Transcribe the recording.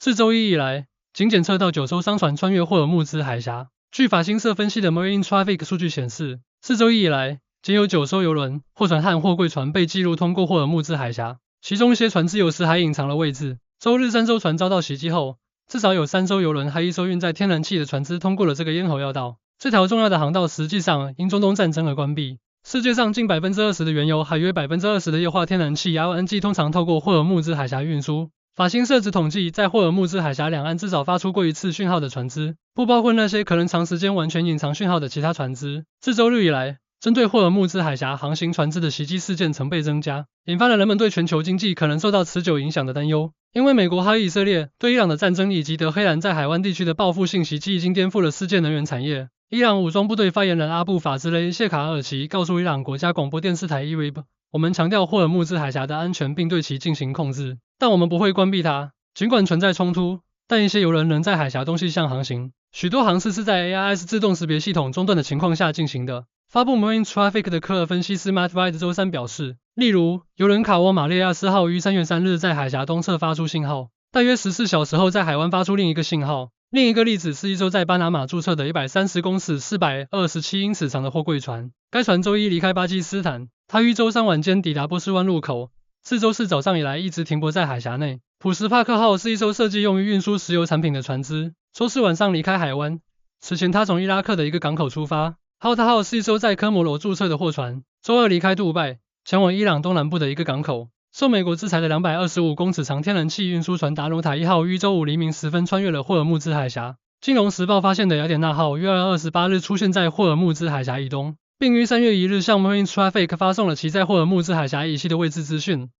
自周一以来，仅检测到9艘商船穿越霍尔木兹海峡。据法新社分析的 Marine Traffic 数据显示，自周一以来，仅有9艘邮轮、货船和货柜船被记录通过霍尔木兹海峡，其中一些船只有时还隐藏了位置。周日3艘船遭到袭击后，至少有3艘邮轮和1艘运载天然气的船只通过了这个咽喉要道。这条重要的航道实际上因中东战争而关闭。世界上近 20% 的原油和约 20% 的液化天然气 LNG 通常透过霍尔木兹海峡运输。法新社只统计在霍尔木兹海峡两岸至少发出过一次讯号的船只，不包括那些可能长时间完全隐藏讯号的其他船只。自周日以来，针对霍尔木兹海峡航行船只的袭击事件曾被增加，引发了人们对全球经济可能受到持久影响的担忧。因为美国和以色列对伊朗的战争以及德黑兰在海湾地区的报复性袭击已经颠覆了世界能源产业。伊朗武装部队发言人阿布法兹雷谢卡尔奇告诉伊朗国家广播电视台 IRIB， 我们强调霍尔木兹海峡的安全并对其进行控制，但我们不会关闭它。尽管存在冲突，但一些油轮仍在海峡东西向航行。许多航次是在 AIS 自动识别系统中断的情况下进行的。发布 Marine Traffic 的科尔分析师 Matt Wright 周三表示，例如，邮轮卡沃马列亚斯号于3月3日在海峡东侧发出信号，大约14小时后在海湾发出另一个信号。另一个例子是一艘在巴拿马注册的130公尺427英尺长的货柜船，该船周一离开巴基斯坦，它于周三晚间抵达波斯湾入口，自周四早上以来一直停泊在海峡内。普什帕克号是一艘设计用于运输石油产品的船只，周四晚上离开海湾。此前它从伊拉克的一个港口出发。浩特号是一艘在科摩罗注册的货船，周二离开杜拜，前往伊朗东南部的一个港口。受美国制裁的225公尺长天然气运输船达努塔1号于周五黎明时分穿越了霍尔木兹海峡。金融时报发现的雅典娜号约28日出现在霍尔木兹海峡以东，并于3月1日向 Marine Traffic 发送了其在霍尔木兹海峡以西的位置资讯。